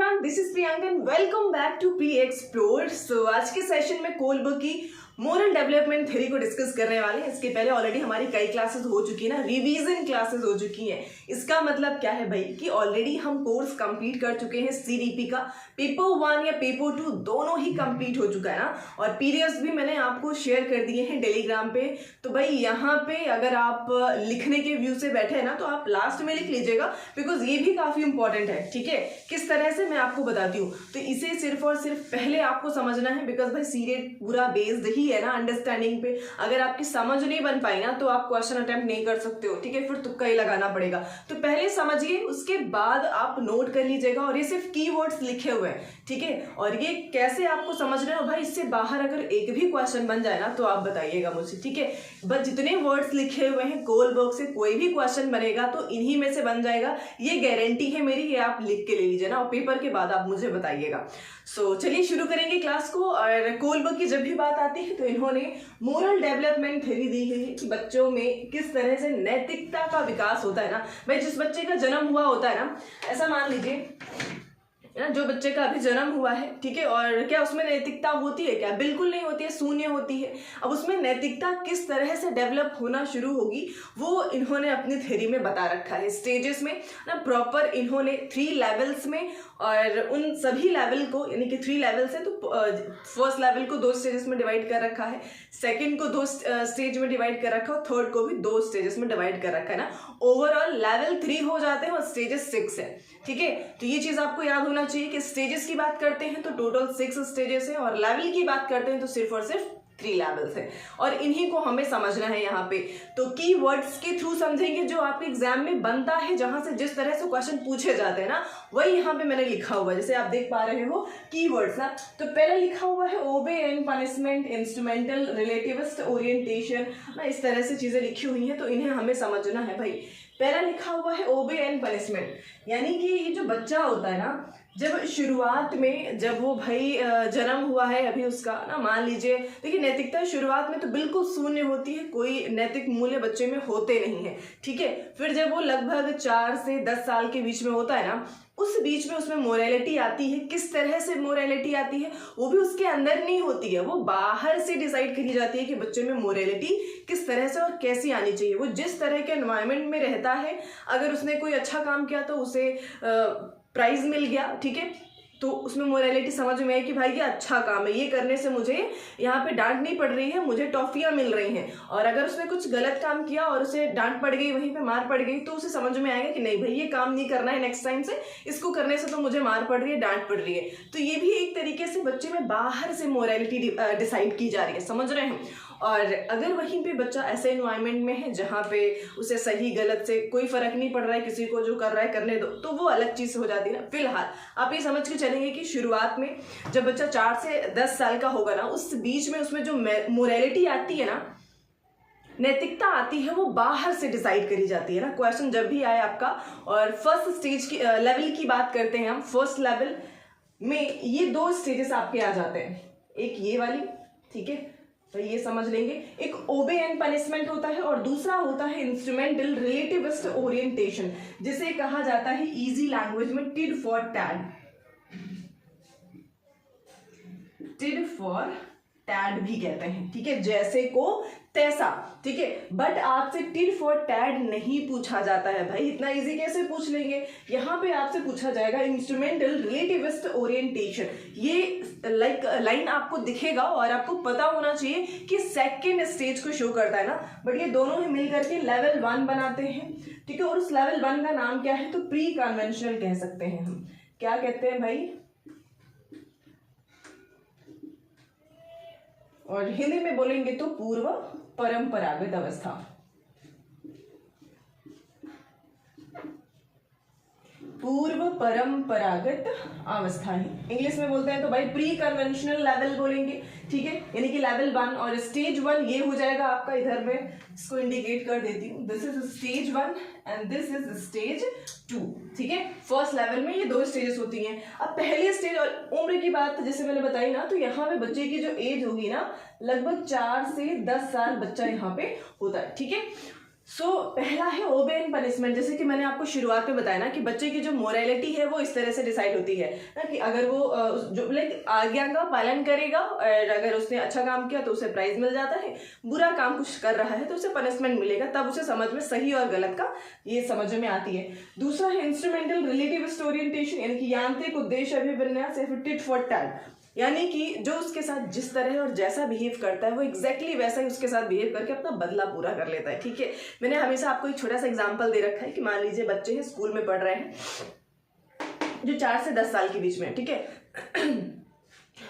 Everyone, this is Priyanka and welcome back to pre explore. So आज के session में Kohlberg की मोरल डेवलपमेंट थ्योरी को डिस्कस करने वाले हैं। इसके पहले ऑलरेडी हमारी कई क्लासेस हो चुकी है ना, रिवीजन क्लासेस हो चुकी हैं। इसका मतलब क्या है भाई कि ऑलरेडी हम कोर्स कंप्लीट कर चुके हैं। सीडीपी का पेपर 1 या पेपर 2 दोनों ही कंप्लीट हो चुका है ना, और पीडीएफ भी मैंने आपको शेयर कर दिए हैं टेलीग्राम पे। तो भाई यहाँ पे अगर आप लिखने के व्यू से बैठे हैं ना, तो आप लास्ट में लिख लीजिएगा, बिकॉज ये भी काफी इंपॉर्टेंट है। ठीक है, किस तरह से मैं आपको बताती हूँ। तो इसे सिर्फ और सिर्फ पहले आपको समझना है, बिकॉज भाई सीरियल पूरा बेस्ड ही है ना अंडरस्टैंडिंग पे। अगर आपकी समझ नहीं बन पाई ना, तो आप क्वेश्चन अटेम्प्ट नहीं कर सकते हो। ठीक है, फिर तुक्का ही लगाना पड़ेगा। तो पहले समझिए, उसके बाद आप नोट कर लीजिएगा। और ये सिर्फ कीवर्ड्स लिखे हुए हैं, ठीक है। और ये कैसे आपको समझ रहे हो भाई, इससे बाहर अगर एक भी क्वेश्चन बन जाए ना, तो आप बताइएगा मुझे। ठीक है, बस जितने वर्ड्स लिखे हुए हैं कोलबर्ग से कोई भी क्वेश्चन बनेगा तो इन्हीं में से बन जाएगा, ये गारंटी है मेरी। ये आप लिख के ले लीजिए ना, और पेपर के बाद आप मुझे बताइएगा। सो चलिए शुरू करेंगे क्लास को। और कोलबर्ग की जब भी बात आती है तो इन्होंने मोरल डेवलपमेंट थ्योरी दी है कि बच्चों में किस तरह से नैतिकता का विकास होता है ना। भाई जिस बच्चे का जन्म हुआ होता है ना, ऐसा मान लीजिए ना, जो बच्चे का अभी जन्म हुआ है, ठीक है, और क्या उसमें नैतिकता होती है? क्या बिल्कुल नहीं होती है, शून्य होती है। अब उसमें नैतिकता किस तरह से डेवलप होना शुरू होगी, वो इन्होंने अपनी थ्योरी में बता रखा है स्टेजेस में ना। प्रॉपर इन्होंने 3 लेवल्स में, और उन सभी लेवल को, यानी कि 3 लेवल्स है, तो फर्स्ट लेवल को 2 स्टेजेस में डिवाइड कर रखा है, सेकंड को 2 स्टेज में डिवाइड कर रखा है, और थर्ड को भी 2 स्टेजेस में डिवाइड कर रखा है ना। ओवरऑल लेवल 3 हो जाते हैं और स्टेजेस 6 है। ठीक है, तो ये चीज आपको याद होना चाहिए कि स्टेजेस की बात करते हैं तो टोटल 6 स्टेजेस है, और लेवल की बात करते हैं तो सिर्फ और सिर्फ 3 लेवल्स है, और इन्हीं को हमें समझना है यहाँ पे। तो की वर्ड्स के थ्रू समझेंगे, जो आपके एग्जाम में बनता है, जहां से जिस तरह से क्वेश्चन पूछे जाते हैं ना, वही यहाँ पे मैंने लिखा हुआ है। जैसे आप देख पा रहे हो की वर्ड्स ना, तो पहले लिखा हुआ है ओबे एंड पनिशमेंट, इंस्ट्रूमेंटल, रिलेटिविस्ट ओरिएंटेशन ना, इस तरह से चीजें लिखी हुई हैं, तो इन्हें हमें समझना है भाई। पहला लिखा हुआ है ओबे एंड पनिशमेंट, यानी कि ये जो बच्चा होता है ना, जब शुरुआत में, जब वो भाई जन्म हुआ है अभी उसका ना, मान लीजिए, देखिए नैतिकता शुरुआत में तो बिल्कुल शून्य होती है, कोई नैतिक मूल्य बच्चे में होते नहीं है। ठीक है, फिर जब वो लगभग 4 से 10 साल के बीच में होता है ना, उस बीच में उसमें मोरालिटी आती है। किस तरह से मोरालिटी आती है, वो भी उसके अंदर नहीं होती है, वो बाहर से डिसाइड करी जाती है कि बच्चे में मोरालिटी किस तरह से और कैसी आनी चाहिए। वो जिस तरह के एनवायरनमेंट में रहता है, अगर उसने कोई अच्छा काम किया तो उसे प्राइज मिल गया, ठीक है, तो उसमें मोरालिटी समझ में आई कि भाई ये अच्छा काम है, ये करने से मुझे यहाँ पे डांट नहीं पड़ रही है, मुझे टॉफियाँ मिल रही हैं। और अगर उसने कुछ गलत काम किया और उसे डांट पड़ गई, वहीं पे मार पड़ गई, तो उसे समझ में आएगा कि नहीं भाई ये काम नहीं करना है नेक्स्ट टाइम से, इसको करने से तो मुझे मार पड़ रही है, डांट पड़ रही है। तो ये भी एक तरीके से बच्चे में बाहर से मोरालिटी डिसाइड की जा रही है, समझ रहे हैं। और अगर वहीं पे बच्चा ऐसे एनवायरनमेंट में है जहाँ पे उसे सही गलत से कोई फर्क नहीं पड़ रहा है, किसी को जो कर रहा है करने दो, तो वो अलग चीज हो जाती है ना। फिलहाल आप ये समझ के चलेंगे कि शुरुआत में जब बच्चा 4 से 10 साल का होगा ना, उस बीच में उसमें जो मोरालिटी आती है ना, नैतिकता आती है, वो बाहर से डिसाइड करी जाती है ना। क्वेश्चन जब भी आए आपका, और फर्स्ट स्टेज की लेवल की बात करते हैं हम, फर्स्ट लेवल में ये 2 स्टेजेस आपके आ जाते हैं, एक ये वाली, ठीक है, तो ये समझ लेंगे, एक ओबे एंड पनिशमेंट होता है, और दूसरा होता है इंस्ट्रूमेंटल रिलेटिविस्ट ओरिएंटेशन, जिसे कहा जाता है इजी लैंग्वेज में टिड फॉर टैड, टिड फॉर टैड भी कहते हैं। ठीक है, जैसे को तैसा, ठीक है, बट आपसे टिड फॉर टैड नहीं पूछा जाता है भाई। इतना इजी कैसे पूछ लेंगे, यहाँ पे आपसे पूछा जाएगा इंस्ट्रूमेंटल रिलेटिविस्ट ओरिएंटेशन। ये लाइन आपको दिखेगा, और आपको पता होना चाहिए कि सेकेंड स्टेज को शो करता है ना, बट ये दोनों ही मिल करके लेवल 1 बनाते हैं। ठीक है, और उस लेवल 1 का नाम क्या है, तो प्री कन्वेंशनल कह सकते हैं हम। क्या कहते हैं भाई, और हिंदी में बोलेंगे तो पूर्व परंपरागत अवस्था। पूर्व परंपरागत अवस्था ही इंग्लिश में बोलते हैं, तो भाई प्री कन्वेंशनल लेवल बोलेंगे। ठीक है, यानी कि लेवल 1, और स्टेज 1 ये हो जाएगा आपका, इधर में इसको इंडिकेट कर देती हूँ, this is stage 1 and this is stage 2। ठीक है, फर्स्ट लेवल में ये 2 स्टेजेस होती हैं। अब पहले स्टेज और उम्र की बात जैसे मैंने बताई ना, तो यहाँ पे बच्चे की जो एज होगी ना, लगभग 4 से 10 साल बच्चा यहाँ पे होता है। ठीक है, पहला है ओबे एंड पनिशमेंट। जैसे कि मैंने आपको शुरुआत में बताया ना कि बच्चे की जो मोरालिटी है वो इस तरह से डिसाइड होती है ना कि अगर वो जो लाइक आज्ञा का पालन करेगा और अगर उसने अच्छा काम किया तो उसे प्राइज मिल जाता है, बुरा काम कुछ कर रहा है तो उसे पनिशमेंट मिलेगा, तब उसे समझ में सही और गलत का ये समझ में आती है। दूसरा है इंस्ट्रूमेंटल रिलेटिविस्ट ओरिएंटेशन, यानी कि यांत्रिक उद्देश्य अभिविन्यास या फिर टिट फॉर टैट, यानी कि जो उसके साथ जिस तरह और जैसा बिहेव करता है वो एग्जैक्टली वैसा ही उसके साथ बिहेव करके अपना बदला पूरा कर लेता है। ठीक है, मैंने हमेशा आपको एक छोटा सा एग्जांपल दे रखा है कि मान लीजिए बच्चे हैं, स्कूल में पढ़ रहे हैं जो 4 से 10 साल के बीच में, ठीक है।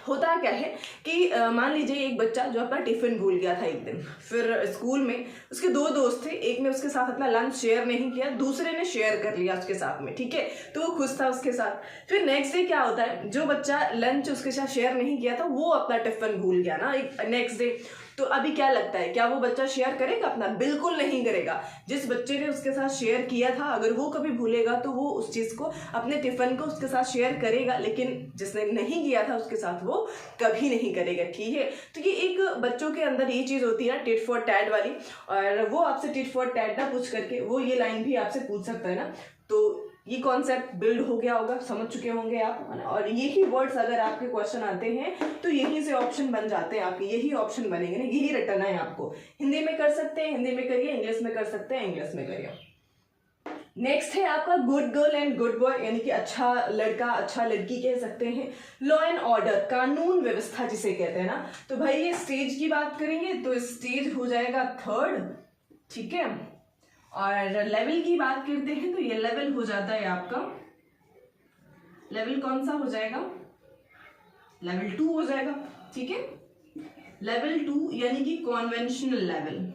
होता क्या है कि मान लीजिए एक बच्चा जो अपना टिफिन भूल गया था एक दिन, फिर स्कूल में उसके 2 दोस्त थे, एक ने उसके साथ अपना लंच शेयर नहीं किया, दूसरे ने शेयर कर लिया उसके साथ में, ठीक है, तो वो खुश था उसके साथ। फिर नेक्स्ट डे क्या होता है, जो बच्चा लंच उसके साथ शेयर नहीं किया था वो अपना टिफिन भूल गया ना नेक्स्ट डे, तो अभी क्या लगता है, क्या वो बच्चा शेयर करेगा अपना? बिल्कुल नहीं करेगा। जिस बच्चे ने उसके साथ शेयर किया था अगर वो कभी भूलेगा तो वो उस चीज़ को, अपने टिफिन को उसके साथ शेयर करेगा, लेकिन जिसने नहीं किया था उसके साथ वो कभी नहीं करेगा। ठीक है, तो ये एक बच्चों के अंदर ये चीज़ होती है ना, टिट फॉर टैट वाली, और वो आपसे टिट फॉर टैट ना पूछ करके वो ये लाइन भी आपसे पूछ सकता है ना, तो ये कॉन्सेप्ट बिल्ड हो गया होगा, समझ चुके होंगे आप, है ना। और यही वर्ड्स अगर आपके क्वेश्चन आते हैं तो यहीं से ऑप्शन बन जाते हैं आपके, यही ऑप्शन बनेंगे ना, यही रटना है आपको। हिंदी में कर सकते हैं, हिंदी में करिए, इंग्लिश में कर सकते हैं, इंग्लिश में करिए। नेक्स्ट है आपका good girl and good boy, यानी कि अच्छा लड़का अच्छा लड़की कह सकते हैं। लॉ एंड ऑर्डर, कानून व्यवस्था जिसे कहते हैं ना, तो भाई ये स्टेज की बात करेंगे तो स्टेज हो जाएगा 3rd, ठीक है। और लेवल की बात करते हैं तो ये लेवल हो जाता है आपका, लेवल कौन सा हो जाएगा, लेवल 2 हो जाएगा, ठीक है, लेवल 2 यानी कि कॉन्वेंशनल लेवल।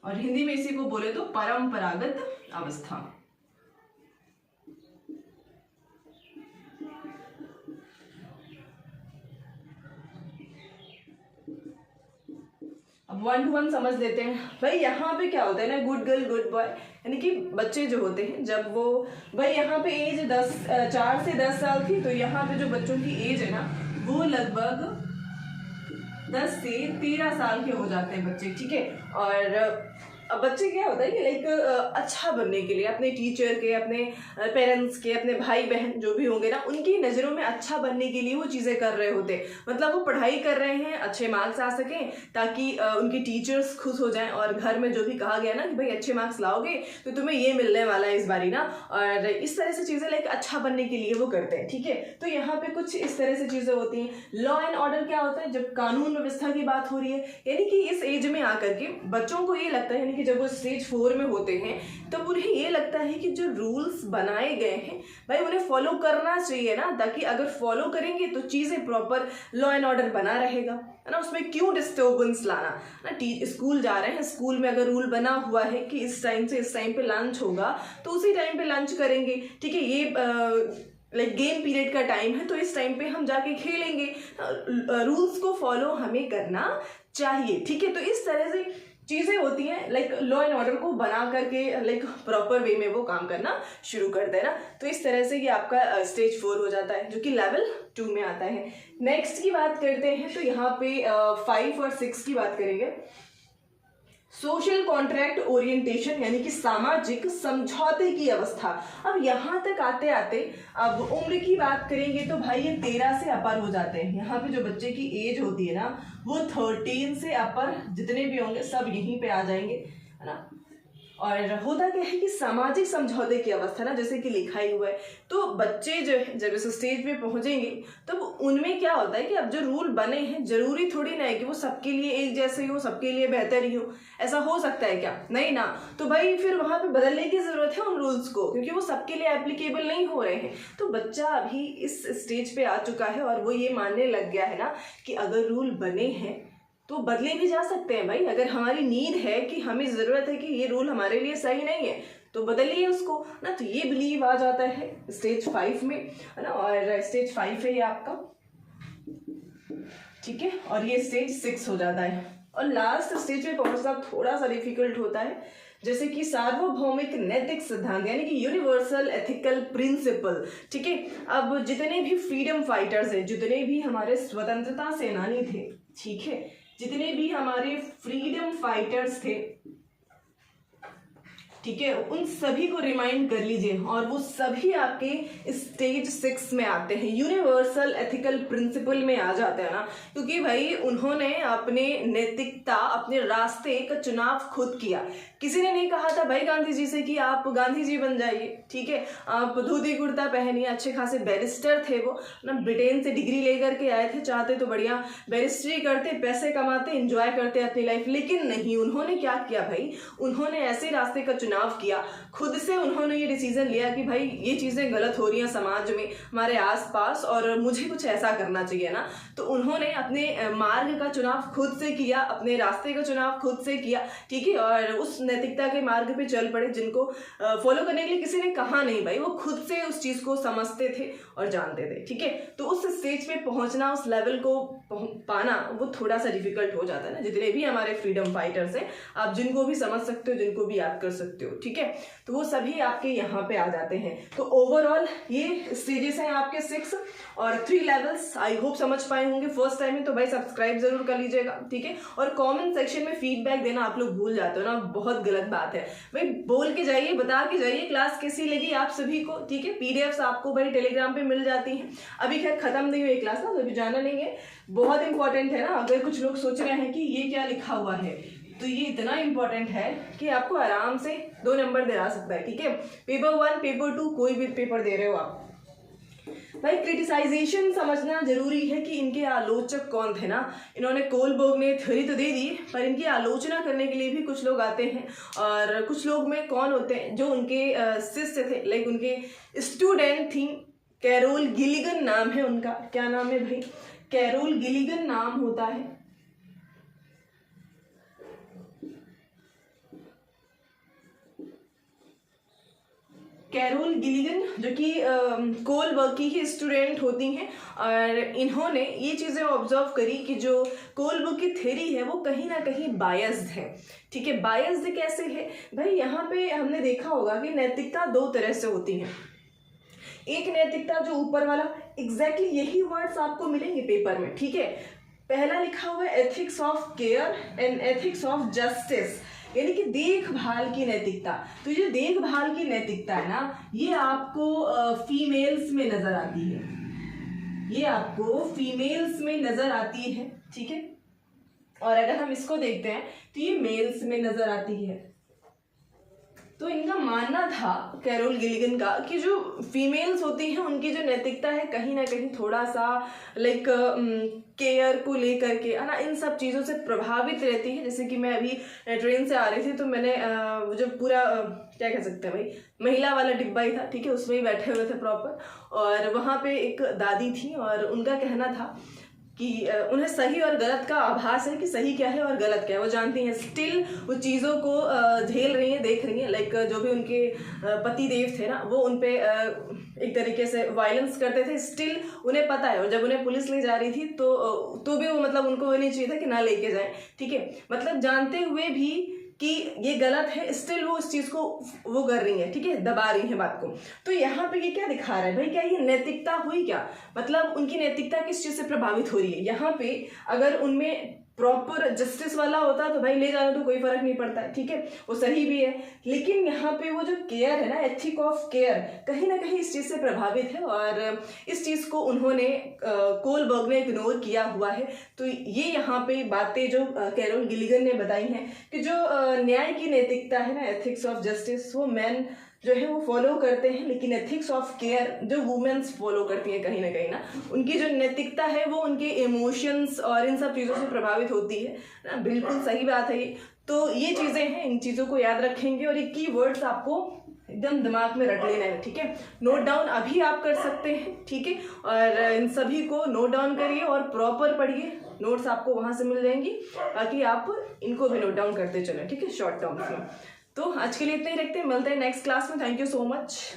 और हिंदी में इसी को बोले तो परंपरागत अवस्था। अब 1 to 1 समझ लेते हैं भाई। यहाँ पे क्या होता है ना, गुड गर्ल गुड बॉय, यानी कि बच्चे जो होते हैं जब वो, भाई यहाँ पे एज 4 से 10 साल थी, तो यहाँ पे जो बच्चों की एज है ना वो लगभग 10 से 13 साल के हो जाते हैं बच्चे, ठीक है। और अब बच्चे क्या होता है कि लाइक अच्छा बनने के लिए अपने टीचर के, अपने पेरेंट्स के, अपने भाई बहन जो भी होंगे ना उनकी नज़रों में अच्छा बनने के लिए वो चीज़ें कर रहे होते हैं। मतलब वो पढ़ाई कर रहे हैं, अच्छे मार्क्स आ सकें ताकि उनकी टीचर्स खुश हो जाएं, और घर में जो भी कहा गया ना कि भाई अच्छे मार्क्स लाओगे तो तुम्हें ये मिलने वाला है इस बारी ना, और इस तरह से चीज़ें लाइक अच्छा बनने के लिए वो करते हैं, ठीक है। तो यहाँ पे कुछ इस तरह से चीज़ें होती हैं। लॉ एंड ऑर्डर क्या होता है, जब कानून व्यवस्था की बात हो रही है, यानी कि इस एज में आकर के बच्चों को ये लगता है कि जब वो स्टेज 4 में होते हैं तब उन्हें ये लगता है कि जो रूल्स बनाए गए हैं भाई उन्हें फॉलो करना चाहिए ना, ताकि अगर फॉलो करेंगे तो चीज़ें प्रॉपर लॉ एंड ऑर्डर बना रहेगा, है ना। उसमें क्यों डिस्टर्बेंस लाना ना। स्कूल जा रहे हैं, स्कूल में अगर रूल बना हुआ है कि इस टाइम से इस टाइम पे लंच होगा तो उसी टाइम पे लंच करेंगे, ठीक है। ये लाइक गेम पीरियड का टाइम है तो इस टाइम पे हम जाके खेलेंगे, रूल्स को फॉलो हमें करना चाहिए, ठीक है। तो इस तरह से चीज़ें होती हैं, लाइक लॉ एंड ऑर्डर को बना करके लाइक प्रॉपर वे में वो काम करना शुरू करते हैं ना। तो इस तरह से ये आपका स्टेज 4 हो जाता है जो कि लेवल 2 में आता है। नेक्स्ट की बात करते हैं तो यहाँ पे 5 और 6 की बात करेंगे। सोशल कॉन्ट्रैक्ट ओरिएंटेशन, यानी कि सामाजिक समझौते की अवस्था। अब यहाँ तक आते आते अब उम्र की बात करेंगे तो भाई ये 13 से अपर हो जाते हैं। यहाँ पे जो बच्चे की एज होती है ना वो 13 से अपर जितने भी होंगे सब यहीं पे आ जाएंगे, है ना। और होता क्या है कि सामाजिक समझौते की अवस्था ना, जैसे कि लिखा ही हुआ है, तो बच्चे जो है जब इस स्टेज पे पहुंचेंगे तब उनमें क्या होता है कि अब जो रूल बने हैं जरूरी थोड़ी ना है कि वो सबके लिए एक जैसे ही हो, सबके लिए बेहतर ही हो। ऐसा हो सकता है क्या? नहीं ना। तो भाई फिर वहां पे बदलने की जरूरत है उन रूल्स को, क्योंकि वो सबके लिए एप्लीकेबल नहीं हो रहे हैं। तो बच्चा अभी इस स्टेज पे आ चुका है और वो ये मानने लग गया है ना कि अगर रूल बने हैं तो बदले भी जा सकते हैं भाई। अगर हमारी नीड है कि हमें ज़रूरत है कि ये रूल हमारे लिए सही नहीं है तो बदलिए उसको ना। तो ये बिलीव आ जाता है स्टेज 5 में, है ना। और स्टेज 5 है ये आपका, ठीक है। और ये स्टेज 6 हो जाता है। और लास्ट स्टेज पे पहुंचना थोड़ा सा डिफिकल्ट होता है, जैसे कि सार्वभौमिक नैतिक सिद्धांत, यानी कि यूनिवर्सल एथिकल प्रिंसिपल, ठीक है। अब जितने भी फ्रीडम फाइटर्स हैं, जितने भी हमारे स्वतंत्रता सेनानी थे, ठीक है, जितने भी हमारे फ्रीडम फाइटर्स थे, ठीक है, उन सभी को रिमाइंड कर लीजिए, और वो सभी आपके स्टेज 6 में आते हैं, यूनिवर्सल एथिकल प्रिंसिपल में आ जाते हैं ना, क्योंकि भाई उन्होंने अपने नैतिकता, अपने रास्ते का चुनाव खुद किया। किसी ने नहीं कहा था भाई गांधी जी से कि आप गांधी जी बन जाइए, ठीक है, आप धोती कुर्ता पहनिए, अच्छे खासे बैरिस्टर थे वो ना, ब्रिटेन से डिग्री लेकर के आए थे, चाहते तो बढ़िया बैरिस्ट्री करते, पैसे कमाते, एंजॉय करते अपनी लाइफ, लेकिन नहीं, उन्होंने क्या किया भाई, उन्होंने ऐसे रास्ते का चुनाव किया, खुद से उन्होंने ये डिसीजन लिया कि भाई ये चीज़ें गलत हो रही हैं समाज में, हमारे आसपास, और मुझे कुछ ऐसा करना चाहिए ना, तो उन्होंने अपने मार्ग का चुनाव खुद से किया, अपने रास्ते का चुनाव खुद से किया, ठीक है, और उस नैतिकता के मार्ग पे चल पड़े जिनको फॉलो करने के लिए किसी ने कहा नहीं भाई, वो खुद से उस चीज़ को समझते थे और जानते थे, ठीक है। तो उस स्टेज पे पहुंचना, उस लेवल को पाना, वो थोड़ा सा डिफिकल्ट हो जाता है ना। जितने भी हमारे फ्रीडम फाइटर्स हैं, आप जिनको भी समझ सकते हो, जिनको भी याद कर सकते हो, ठीक है, तो वो सभी आपके यहाँ पे आ जाते हैं। तो ओवरऑल ये स्टेजेस हैं आपके 6 और 3 लेवल्स। आई होप समझ पाए होंगे। फर्स्ट टाइम है तो भाई सब्सक्राइब जरूर कर लीजिएगा, ठीक है, और कमेंट सेक्शन में फीडबैक देना आप लोग भूल जाते हो ना, बहुत गलत बात है भाई, बोल के जाइए, बता के जाइए क्लास कैसी लगी आप सभी को, ठीक है। पीडीएफ्स आपको भाई टेलीग्राम पे मिल जाती हैं, अभी खैर खत्म नहीं हुई क्लास ना, तो अभी जाना नहीं है, बहुत इंपॉर्टेंट है ना। अगर कुछ लोग सोच रहे हैं कि ये क्या लिखा हुआ है, तो ये इतना इंपॉर्टेंट है कि आपको आराम से 2 नंबर दिला सकता है, ठीक है। पेपर 1, पेपर 2, कोई भी पेपर दे रहे हो आप, भाई क्रिटिसाइजेशन समझना जरूरी है कि इनके आलोचक कौन थे ना। इन्होंने कोलबर्ग ने थ्योरी तो दे दी, पर इनकी आलोचना करने के लिए भी कुछ लोग आते हैं, और कुछ लोग में कौन होते हैं, जो उनके शिष्य थे, लाइक उनके स्टूडेंट थी। कैरोल गिलिगन नाम है उनका, क्या नाम है भाई, कैरोल गिलिगन नाम होता है। कैरोल गिलिगन, जो कि कोलबर्ग की ही स्टूडेंट होती हैं, और इन्होंने ये चीज़ें ऑब्जर्व करी कि जो कोलबर्ग की थ्योरी है वो कहीं ना कहीं बायस्ड है, ठीक है। बायस्ड कैसे है भाई, यहाँ पे हमने देखा होगा कि नैतिकता 2 तरह से होती है। एक नैतिकता जो ऊपर वाला, एग्जैक्टली यही वर्ड्स आपको मिलेंगे पेपर में, ठीक है। पहला लिखा हुआ है ethics of care and ethics of justice, यानी कि देखभाल की नैतिकता। तो ये देखभाल की नैतिकता है ना, ये आपको फीमेल्स में नजर आती है, ये आपको फीमेल्स में नजर आती है, ठीक है। और अगर हम इसको देखते हैं तो ये मेल्स में नजर आती है। तो इनका मानना था कैरोल गिलिगन का कि जो फीमेल्स होती हैं उनकी जो नैतिकता है कहीं ना कहीं थोड़ा सा लाइक केयर को लेकर के है ना, इन सब चीज़ों से प्रभावित रहती है। जैसे कि मैं अभी ट्रेन से आ रही थी तो मैंने जो पूरा क्या कह सकते हैं भाई, महिला वाला डिब्बा ही था, ठीक है, उसमें ही बैठे हुए थे प्रॉपर, और वहाँ पे एक दादी थी और उनका कहना था कि उन्हें सही और गलत का आभास है कि सही क्या है और गलत क्या है, वो जानती हैं, स्टिल वो चीज़ों को झेल रही हैं, देख रही हैं। लाइक जो भी उनके पति देव थे ना, वो उन पे एक तरीके से वायलेंस करते थे, स्टिल उन्हें पता है। और जब उन्हें पुलिस ले जा रही थी तो भी वो मतलब उनको वो नहीं चाहिए था कि ना लेके जाए, ठीक है, मतलब जानते हुए भी कि ये गलत है, स्टिल वो इस चीज़ को वो कर रही है, ठीक है, दबा रही है बात को। तो यहाँ पे ये क्या दिखा रहा है भाई, क्या ये नैतिकता हुई क्या, मतलब उनकी नैतिकता किस चीज़ से प्रभावित हो रही है। यहाँ पे अगर उनमें प्रॉपर जस्टिस वाला होता तो भाई ले जाना तो कोई फर्क नहीं पड़ता है, ठीक है, वो सही भी है। लेकिन यहाँ पे वो जो केयर है ना, एथिक ऑफ केयर, कहीं ना कहीं इस चीज़ से प्रभावित है, और इस चीज़ को उन्होंने कोलबर्ग ने इग्नोर किया हुआ है। तो ये यहाँ पे बातें जो कैरोल गिलिगन ने बताई हैं कि जो न्याय की नैतिकता है ना, एथिक्स ऑफ जस्टिस, वो मैन जो है वो फॉलो करते हैं, लेकिन एथिक्स ऑफ केयर जो वुमेन्स फॉलो करती हैं कहीं ना उनकी जो नैतिकता है वो उनके इमोशंस और इन सब चीज़ों से प्रभावित होती है ना। बिल्कुल सही बात है ये। तो ये चीज़ें हैं, इन चीज़ों को याद रखेंगे, और ये कीवर्ड्स आपको एकदम दिमाग में रख लेना है, ठीक है। नोट डाउन अभी आप कर सकते हैं, ठीक है, और इन सभी को नोट डाउन करिए और प्रॉपर पढ़िए, नोट्स आपको वहाँ से मिल जाएंगी, ताकि आप इनको भी नोट डाउन करते चलें, ठीक है, शॉर्ट टर्म्स में। तो आज के लिए इतना ही रखते हैं, मिलते हैं नेक्स्ट क्लास में। Thank you so much.